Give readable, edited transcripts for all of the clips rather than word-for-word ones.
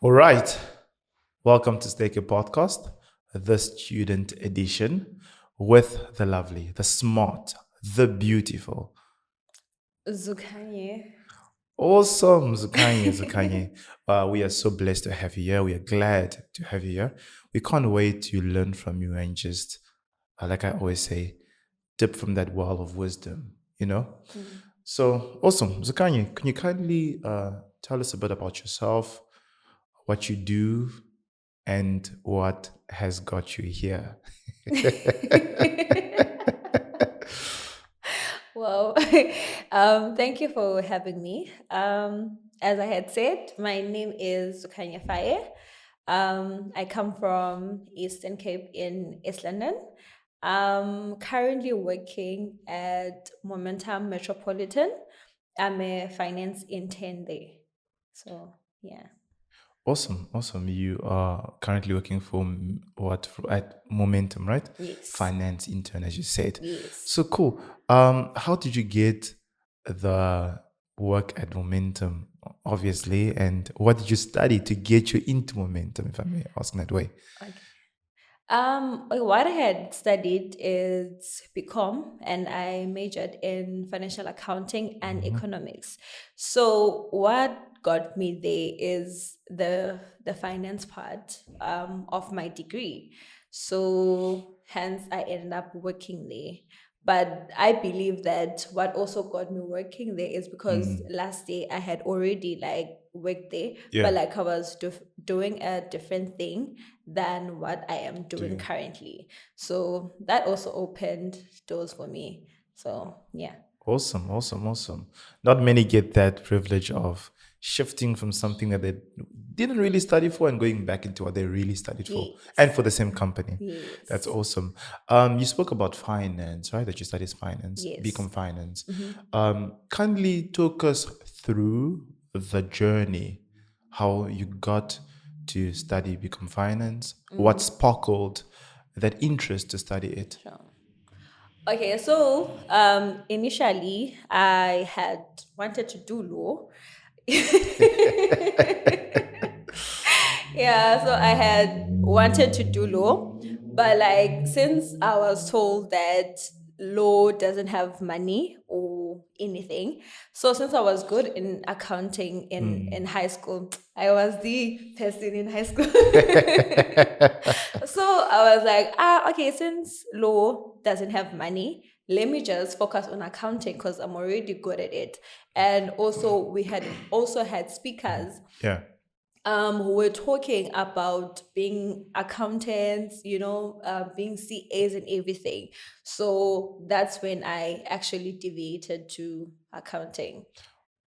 All right. Welcome to Stake Your Podcast, the student edition with the lovely, the smart, the beautiful. Zukanye. Awesome, Zukanye. We are so blessed to have you here. We are glad to have you here. We can't wait to learn from you and just, like I always say, dip from that well of wisdom, you know? So, awesome. Zukanye, can you kindly tell us a bit about yourself, what you do, and what has got you here? Well, thank you for having me. As I had said, my name is Zukanye Faye. I come from Eastern Cape in East London. I'm currently working at Momentum Metropolitan. I'm a finance intern there. So, yeah. Awesome. You are currently working for at Momentum, right? Yes. Finance intern, as you said. Yes. So cool. How did you get the work at Momentum, obviously, and what did you study to get you into Momentum, if I may ask in that way? Okay. What I had studied is BCom, and I majored in financial accounting and economics. So what got me there is the finance part of my degree. So hence I ended up working there. But I believe that what also got me working there is because last day I had already like worked there, Yeah. but like I was doing a different thing than what I am doing currently. So that also opened doors for me. So yeah. Awesome. Not many get that privilege of shifting from something that they didn't really study for and going back into what they really studied for, and Yes. for the same company. That's Yes. awesome. You spoke about finance, right? That you studied finance, Yes. BCom finance. Kindly talk us through the journey, how you got to study BCom finance, what sparkled that interest to study it. Sure. Okay, so initially I had wanted to do law. Yeah, so I had wanted to do law, but like since I was told that law doesn't have money or anything, so since I was good in accounting in high school, I was the person in high school. So I was like, okay, since law doesn't have money, let me just focus on accounting because I'm already good at it. And also we had also had speakers Yeah. who were talking about being accountants, being CAs and everything. So that's when I actually deviated to accounting.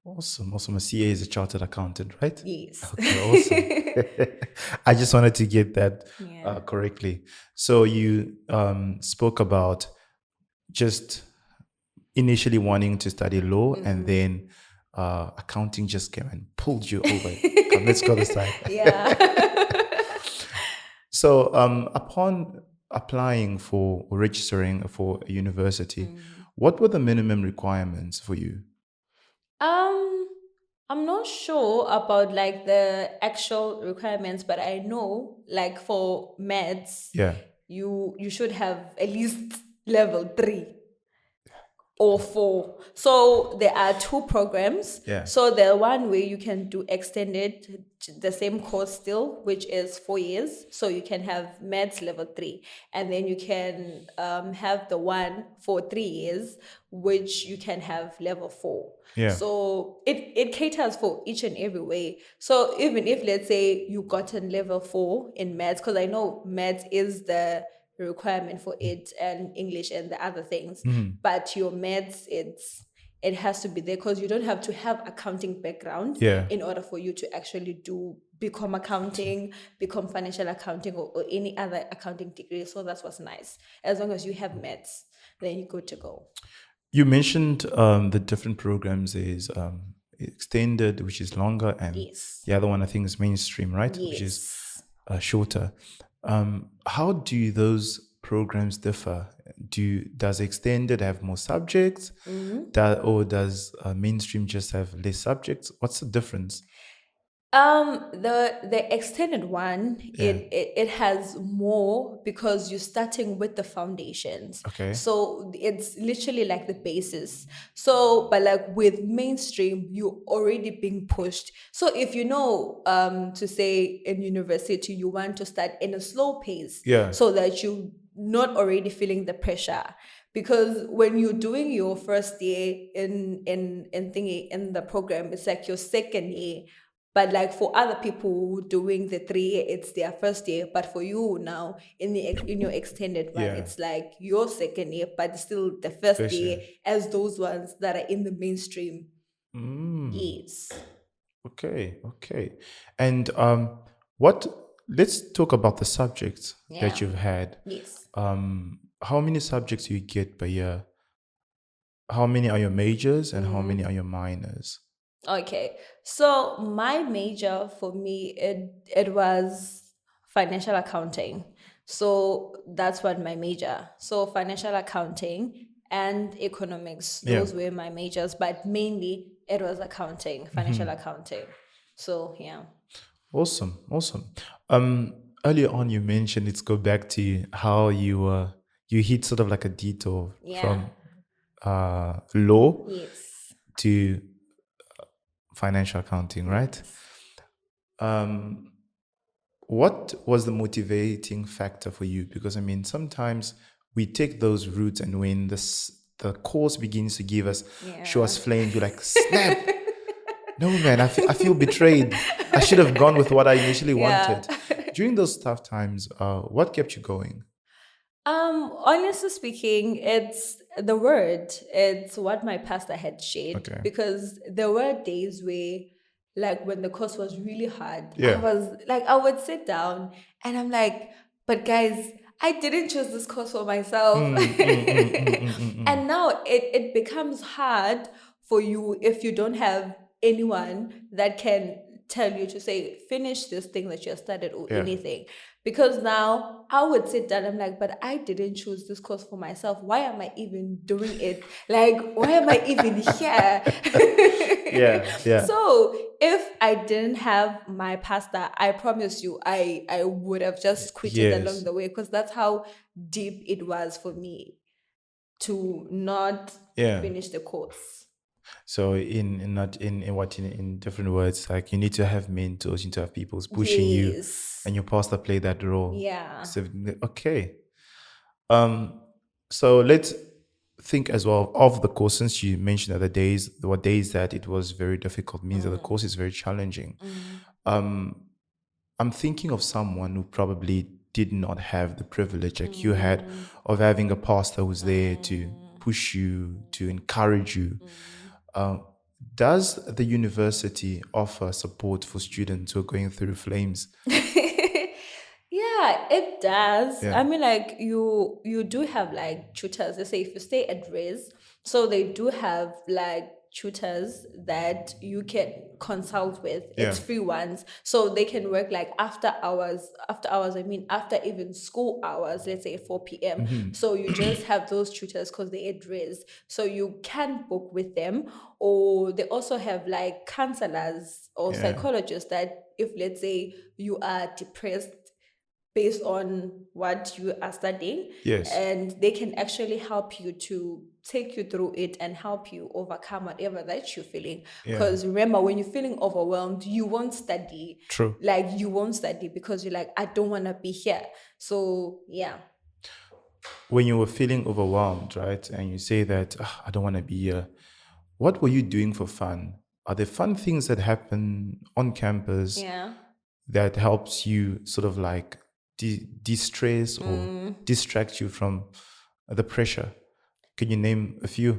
Awesome. A CA is a chartered accountant, right? Yes. Okay, awesome. I just wanted to get that Yeah. correctly. So you spoke about just initially wanting to study law, and then accounting just came and pulled you over. Come, let's go this side. Yeah. So upon applying for or registering for a university, what were the minimum requirements for you? Um, I'm not sure about like the actual requirements, but I know like for meds, Yeah. you should have at least level 3 or 4. So there are two programs. Yeah. So the one where you can do extended the same course still, which is 4 years. So you can have meds level 3, and then you can have the one for 3 years, which you can have level 4. Yeah. So it caters for each and every way. So even if let's say you gotten level 4 in maths, because I know maths is the requirement for it and English and the other things, but your maths it has to be there because you don't have to have accounting background Yeah. in order for you to actually become accounting, become financial accounting, or any other accounting degree. So that's what's nice. As long as you have maths, then you're good to go. You mentioned the different programs is extended, which is longer, and Yes. the other one I think is mainstream, right? Which is Yes. shorter. How do those programs differ? Does extended have more subjects, or does mainstream just have less subjects? What's the difference? The extended one, Yeah. it has more because you're starting with the foundations. Okay. So it's literally like the basis. So, but like with mainstream, you already being pushed. So if you know, to say in university, you want to start in a slow pace Yeah. so that you not already feeling the pressure. Because when you're doing your first year in thingy in the program, it's like your second year, but like for other people doing the 3 year, it's their first year. But for you now in your extended one, Yeah. it's like your second year, but still the first First year year. as those ones that are in the mainstream. Mm. Yes. Okay. Okay. And what? Let's talk about the subjects that Yeah. you've had. Yes. How many subjects do you get per year? How many are your majors and how many Mm. are your minors? Okay. So my major for me it was financial accounting. So that's what my major. So financial accounting and economics. Yeah. Those were my majors, but mainly it was accounting, financial accounting. So yeah. Awesome. Awesome. Earlier on, you mentioned, let's go back to how you hit sort of like a detour Yeah. from law Yes. to financial accounting, right? Yes. Um, what was the motivating factor for you? Because I mean, sometimes we take those routes, and when the course begins to give us show Yeah. us flames, you're like, snap! No, man, I feel betrayed. I should have gone with what I initially Yeah. wanted. During those tough times, what kept you going? Honestly speaking, it's the word. It's what my pastor had shared Okay. because there were days where, like, when the course was really hard, I Yeah. was like, I would sit down and I'm like, but guys, I didn't choose this course for myself. And now it becomes hard for you if you don't have anyone that can tell you to say, finish this thing that you started or Yeah. anything. Because now I would sit down, I'm like, but I didn't choose this course for myself. Why am I even doing it? Like, why am I even here? Yeah. Yeah. So if I didn't have my pastor, I promise you, I would have just quitted along Yes. the way because that's how deep it was for me to not Yeah. finish the course. So in not in what in different words, like you need to have mentors, you need to have people pushing you, Yes. and your pastor play that role. Yeah. So okay. Um. So let's think as well of the course. Since you mentioned that the days, what days that it was very difficult means that the Mm, course is very challenging. mm, Um. I'm thinking of someone who probably did not have the privilege like you had mm, of having a pastor who's there to mm, push you, to encourage you. mm. Uh, does the university offer support for students who are going through flames? Yeah, it does. Yeah. I mean, like you do have like tutors. Let's say if you stay at Riz, so they do have like tutors that you can consult with. Yeah. It's free ones, so they can work like after hours. After hours, I mean, after even school hours. Let's say 4 p.m. So you just have those tutors because they at Riz, so you can book with them. Or they also have like counselors or Yeah. psychologists that if let's say you are depressed based on what you are studying, Yes. and they can actually help you to take you through it and help you overcome whatever that you're feeling. Yeah. Because remember, when you're feeling overwhelmed, you won't study. True. Like you won't study because you're like, I don't want to be here. So yeah. When you were feeling overwhelmed, right, and you say that, "Ah, I don't want to be here," what were you doing for fun? Are there fun things that happen on campus Yeah. that helps you sort of like de-stress or Mm. distract you from the pressure? Can you name a few?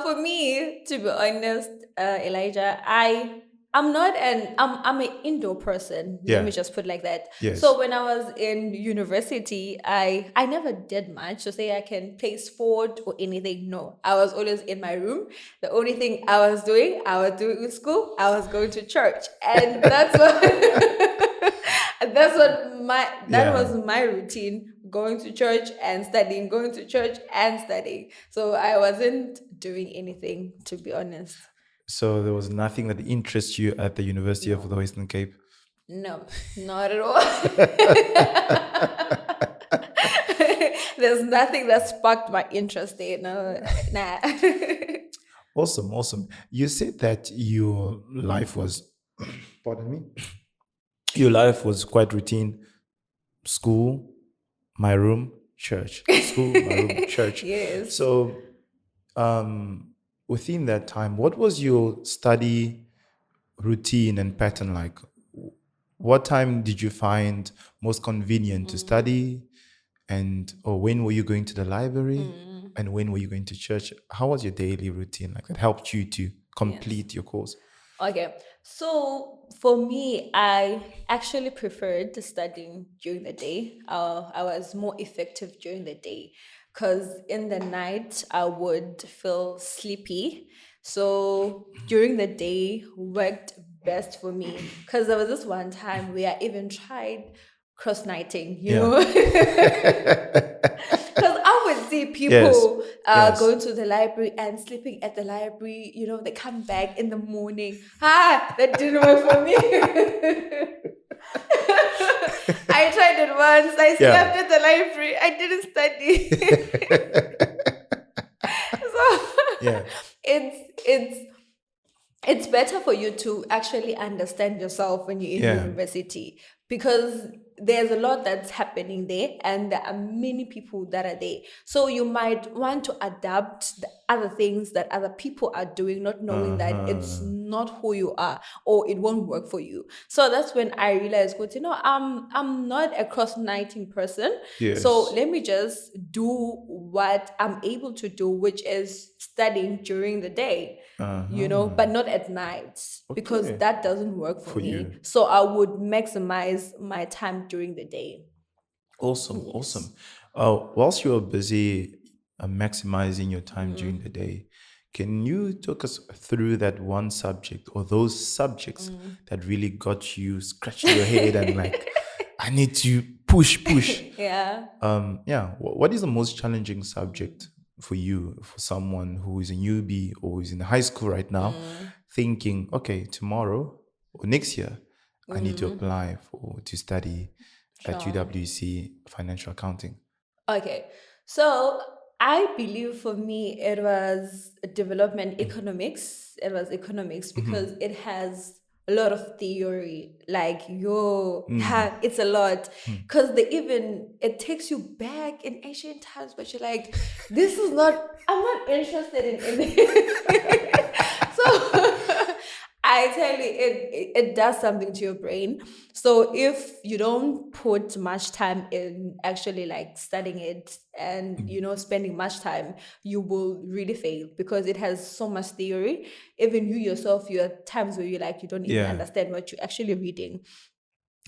For me, to be honest, Elijah, I'm an indoor person. Let Yeah. me just put it like that. Yes. So when I was in university, I never did much to say I can play sport or anything. No, I was always in my room. The only thing I was doing in school, I was going to church, and that's what. That Yeah. was my routine going to church and studying, going to church and studying. So I wasn't doing anything, to be honest. So there was nothing that interests you at the University of the No, Western Cape. no, not at all. There's nothing that sparked my interest there. No, nah. Awesome, awesome. You said that your life was, pardon me, your life was quite routine. School, my room, church. School, my room, church. Yes. So, within that time, what was your study routine and pattern like? What time did you find most convenient to Mm, study? And or when were you going to the library? mm, And when were you going to church? How was your daily routine like that helped you to yes. complete your course? Okay. So for me, I actually preferred studying during the day. I was more effective during the day because in the night I would feel sleepy. So during the day worked best for me because there was this one time where I even tried cross nighting, you Yeah. know? Because I would see Yes. people Yes. going to the library and sleeping at the library. You know, they come back in the morning. Ah, that didn't work for me. I tried it once. I Yeah. slept at the library. I didn't study. So Yeah. it's it's better for you to actually understand yourself when you're in Yeah. university because there's a lot that's happening there and there are many people that are there, so you might want to adapt the other things that other people are doing, not knowing that it's Uh-huh. not who you are or it won't work for you. So that's when I realized, good, I'm not a cross-nighting person, so Yes. let me just do what I'm able to do, which is studying during the day, but Uh-huh. not at night because Okay. that doesn't work for For me. you. So I would maximize my time during the day. Awesome, Yes. awesome. Whilst you are busy maximizing your time during the day, can you talk us through that one subject or those subjects Mm. that really got you scratching your head and like, I need to push, push? Yeah. Yeah. What is the most challenging subject for you, for someone who is a newbie or is in high school right now, Mm. thinking, okay, tomorrow or next year, I need to Mm. apply for to study at Sure. UWC financial accounting. Okay. So I believe for me it was development economics. It was economics because Mm-hmm. it has a lot of theory. Like Mm. it's a lot. Mm. Because it takes you back in ancient times, but you're like, this is not, I'm not interested in it. So I tell you, it does something to your brain. So if you don't put much time in actually like studying it and spending much time, you will really fail because it has so much theory. Even you yourself, you have times where you don't even Yeah. understand what you're actually reading.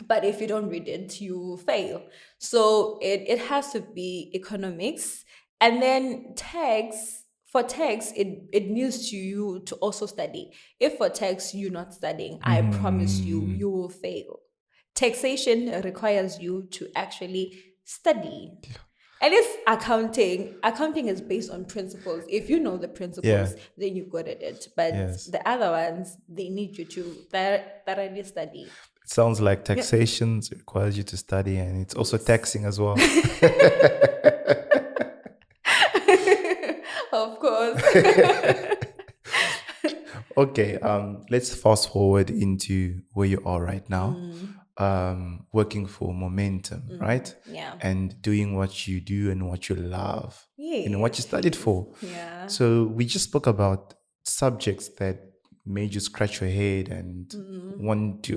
But if you don't read it, you fail. So it has to be economics. And then tax, for tax, it needs to you to also study. If for tax you're not studying, I promise you, Mm. you will fail. Taxation requires you to actually study. And it's accounting. Accounting is based on principles. If you know the Yeah. principles, then you're good at it. But Yes. the other ones, they need you to thoroughly study. It sounds like Yeah. taxation requires you to study and it's also Yes. taxing as well. Of course. Okay, let's fast forward into where you are right now, Mm, working for Momentum, right? yeah. And doing what you do and what you love, what you Yes, studied yes. for. Yeah. So we just spoke about subjects that made you scratch your head and Mm. want to,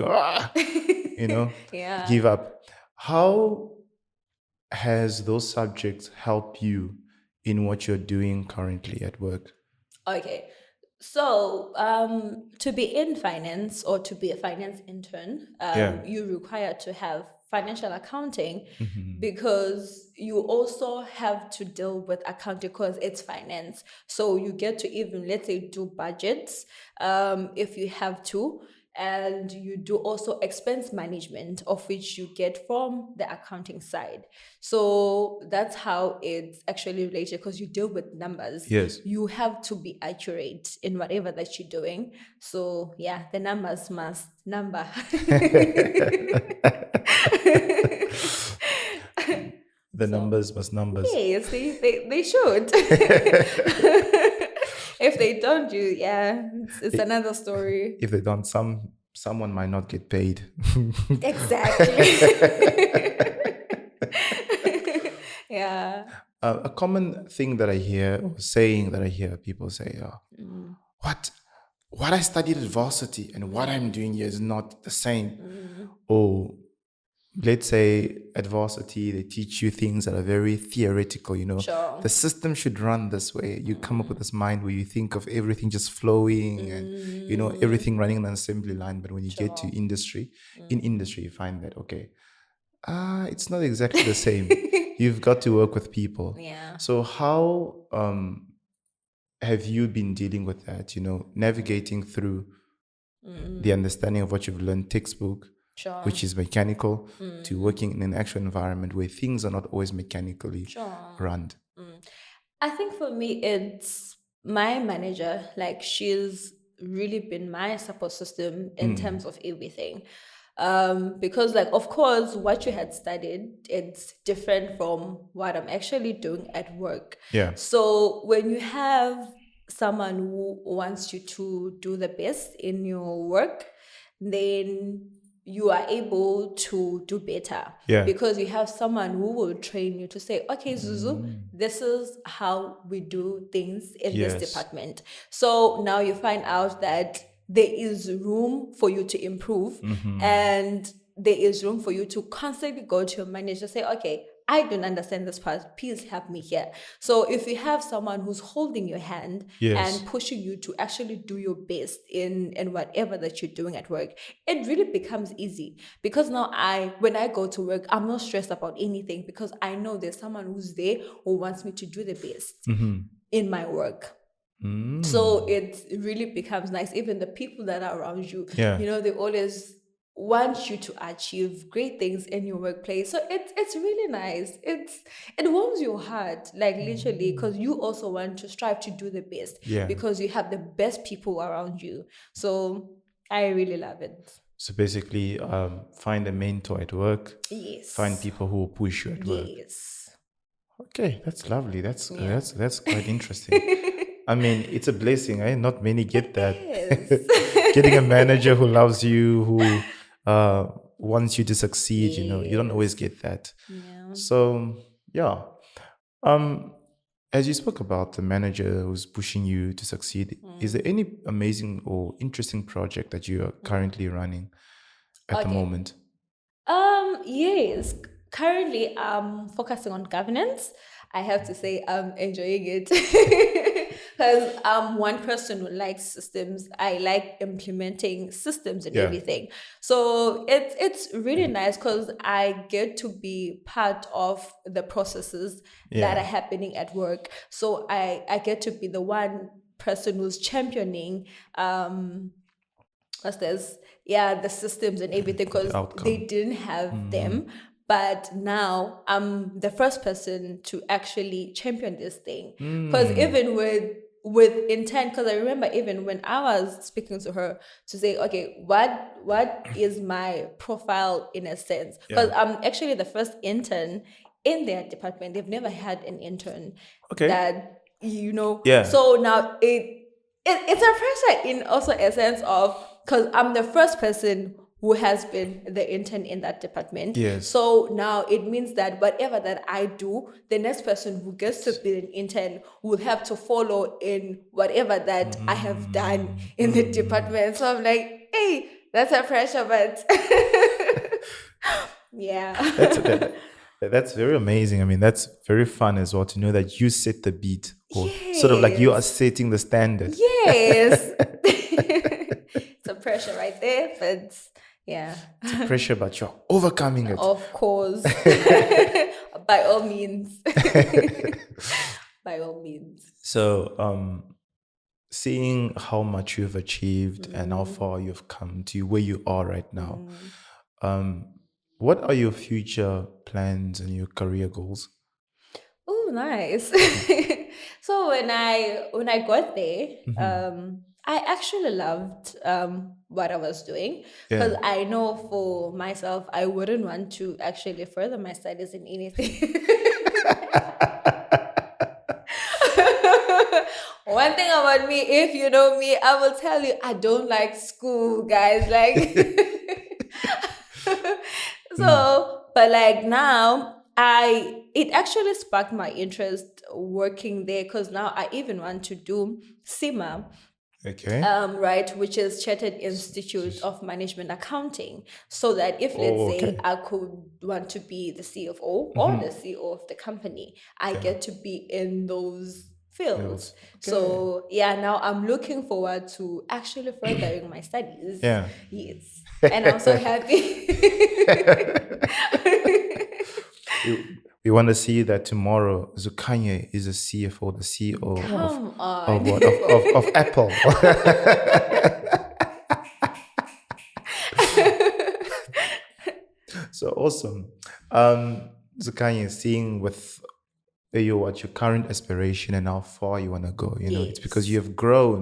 you know, Yeah. give up. How has those subjects helped you in what you're doing currently at work? Okay. So, to be in finance or to be a finance intern, Yeah. you require to have financial accounting Hmm. because you also have to deal with accounting because it's finance. So you get to even, let's say, do budgets if you have to. and you do also expense management, of which you get from the accounting side. So that's how it's actually related, because you deal with numbers. Yes. You have to be accurate in whatever that you're doing. So yeah, the numbers must number. The So numbers must numbers. yes, they should. If they don't, it's I- another story. If they don't, someone might not get paid. Exactly. Yeah. A common thing that I hear, or saying that I hear people say, Mm, what I studied at varsity and what I'm doing here is not the same. mm, Or let's say at varsity, they teach you things that are very theoretical, sure. the system should run this way. You come up with this mind where you think of everything just flowing and, everything running on an assembly line. But when you get to Sure. industry, in industry, you find that, okay, it's not exactly the same. You've got to work with people. Yeah. So how have you been dealing with that, navigating through the understanding of what you've learned textbook, Sure. which is mechanical, to working in an actual environment where things are not always mechanically Sure. run? I think for me, it's my manager. Like, she's really been my support system in terms of everything. Because, like, of course, what you had studied, it's different from what I'm actually doing at work. Yeah. So when you have someone who wants you to do the best in your work, then you are able to do better. Yeah. Because you have someone who will train you to say, okay, Zuzu, this is how we do things in Yes. this department. So now you find out that there is room for you to improve, and there is room for you to constantly go to your manager, say, okay, I don't understand this part, please help me here. So if you have someone who's holding your hand Yes. and pushing you to actually do your best in whatever that you're doing at work, it really becomes easy. Because now when I go to work, I'm not stressed about anything, because I know there's someone who's there who wants me to do the best in my work. So it really becomes nice. Even the people that are around you, Yeah. they always want you to achieve great things in your workplace. So it's really nice. It warms your heart, like, literally, because you also want to strive to do the best. Yeah. Because you have the best people around you. So I really love it. So basically, find a mentor at work. Yes. Find people who will push you at work. Yes. Okay, that's lovely. That's Yeah. that's quite interesting. I mean, it's a blessing, eh? Not many get that. Yes. Getting a manager who loves you, who wants you to succeed, you don't always get that. Yeah. So yeah. As you spoke about the manager who's pushing you to succeed, is there any amazing or interesting project that you are currently running at the Okay. moment? Yes. Currently, I'm focusing on governance. I have to say I'm enjoying it because I'm one person who likes systems. I like implementing systems and Yeah. everything. So it's really nice because I get to be part of the processes that Yeah. are happening at work. So I get to be the one person who's championing what's this? Yeah, the systems and everything, because outcome. they didn't have them. But now I'm the first person to actually champion this thing. Because even with intent, because I remember even when I was speaking to her to say, okay, what is my profile in a sense? Because Yeah. I'm actually the first intern in their department. They've never had an intern Okay. that Yeah. So now it's a pressure in also a sense of, because I'm the first person who has been the intern in that department. Yes. So now it means that whatever that I do, the next person who gets to be an intern will have to follow in whatever that I have done in the department. So I'm like, hey, that's a pressure, but yeah. That's very amazing. I mean, that's very fun as well to know that you set the beat, or sort of like you are Yes. setting the standard. Yes. It's a pressure right there, but yeah. It's a pressure, but you're overcoming it. Of course. By all means. By all means. So, seeing how much you've achieved and how Mm, far you've come to where you are right now, mm. um, what are your future plans and your career goals? Oh, nice. So when I got there, Hmm. I actually loved what I was doing because Yeah. I know for myself I wouldn't want to actually further my studies in anything. One thing about me, if you know me, I will tell you I don't like school, guys. Like, Mm. so, but like now, it actually sparked my interest working there because now I even want to do SEMA, Okay. right, which is Chartered Institute of Management Accounting, so that if let's Oh, say okay. I could want to be the CFO or the Hmm. CEO of the company, I Yeah. get to be in those fields. Fields. Okay. So yeah, now I'm looking forward to actually furthering my studies. Yeah. Yes, and I'm so happy. we want to see that tomorrow Zukanye is a CFO, the CEO Come of on. what of Apple. So awesome. Zukanye, seeing with your current aspiration and how far you want to go, it's because you Yes. have grown.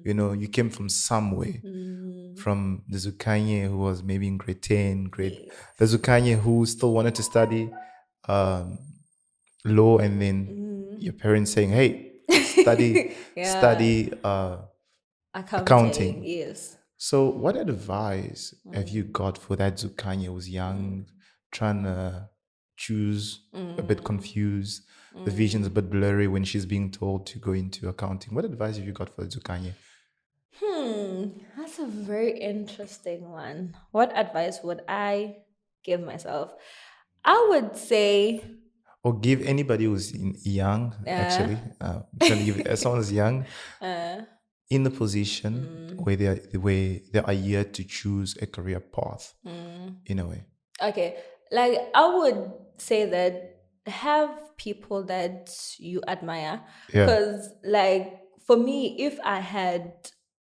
Mm, You came from somewhere, mm, from the Zukanye who was maybe in grade 10, the yes. Zukanye who still wanted to study um, law, and then Mm. your parents saying, "Hey, study, Yeah. study Accounting, accounting." yes. So, what advice have you Mm, got for that Zukanya who's mm, young, trying to choose, a bit mm, confused, the vision's a mm. bit blurry when she's being told to go into accounting? What advice have you got for Zukanya? That's a very interesting one. What advice would I give myself? I would say, Or give anybody who's young, uh, actually, I'm trying to give it, as someone who's young, uh, in the position mm, where they are here to choose a career path, mm. in a way. Okay, like I would say that have people that you admire. Yeah. Because, like, for me, if I had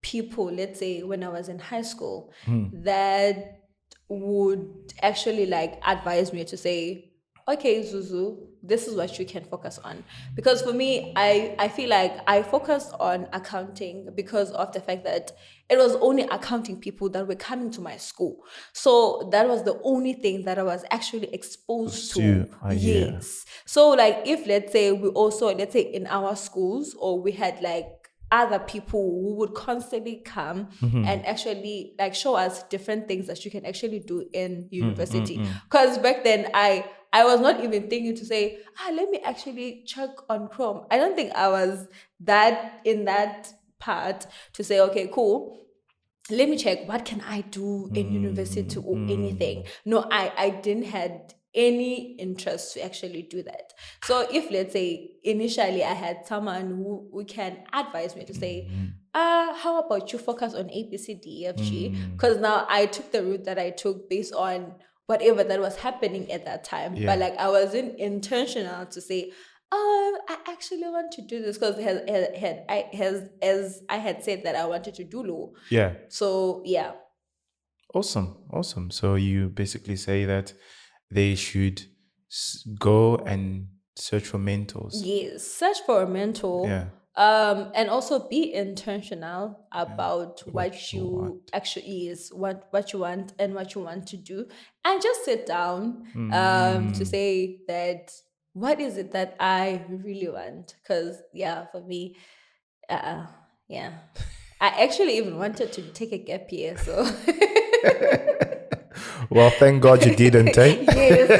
people, let's say when I was in high school, Mm. that would actually like advise me to say, okay, Zuzu, this is what you can focus on. Because for me, I feel like I focused on accounting because of the fact that it was only accounting people that were coming to my school. So that was the only thing that I was actually exposed to. Stu, yeah. Yes. So like if let's say we also, let's say in our schools, or we had like other people who would constantly come Mm-hmm. and actually like show us different things that you can actually do in Mm, mm, university. mm. Because back then I was not even thinking to say, let me actually check on Chrome. I don't think I was that in that part to say, okay, cool, let me check what can I do in university Mm, or anything. mm. No, I didn't had any interest to actually do that. So if let's say initially I had someone who can advise me to say, Mm, how about you focus on A, B, C, D, E, F, G? mm. Because now I took the route that I took based on whatever that was happening at that time. But Yeah. like I wasn't intentional to say, I actually want to do this because as I had said that I wanted to do law. Yeah. So yeah, Awesome. Awesome. So you basically say that they should go and search for mentors. yes, search for a mentor, Yeah. and also be intentional Yeah. about What what you you want. actually is, what you want and what you want to do, and just sit down, to Mm. say that what is it that I really want? Because yeah, for me, uh, yeah, I actually even wanted to take a gap year, so. Well, thank God you didn't, eh? Yes.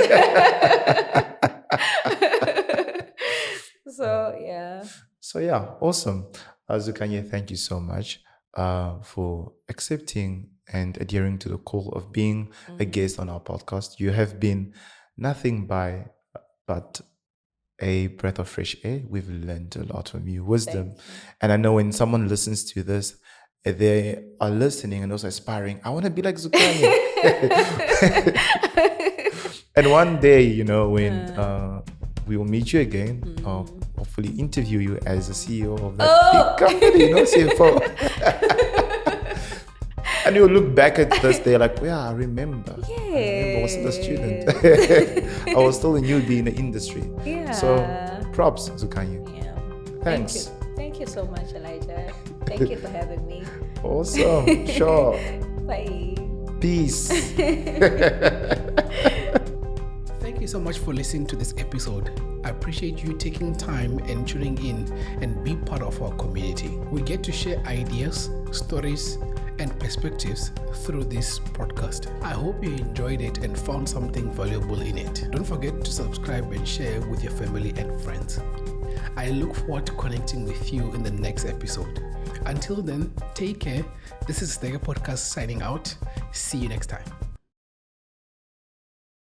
So yeah. So yeah, awesome. Zukanye, thank you so much for accepting and adhering to the call of being a Mm, guest on our podcast. You have been nothing but a breath of fresh air. We've learned a lot from you, wisdom. thank you. And I know when someone listens to this, they are listening and also aspiring. I want to be like Zukanye. And one day, when Uh, we will meet you again, mm, or beautifully interview you as the CEO of that Oh. big company, CFO. And you'll look back at this, they're like, yeah, I remember. I was still a student. I was still a newbie in the industry. Yeah. So props, Zukanye. Yeah. Thanks. Thank you so much, Elijah. Thank you for having me. Awesome. Sure. Bye. Peace. Thank you so much for listening to this episode. I appreciate you taking time and tuning in and be part of our community. We get to share ideas, stories, and perspectives through this podcast. I hope you enjoyed it and found something valuable in it. Don't forget to subscribe and share with your family and friends. I look forward to connecting with you in the next episode. Until then, take care. This is the Podcast signing out. See you next time.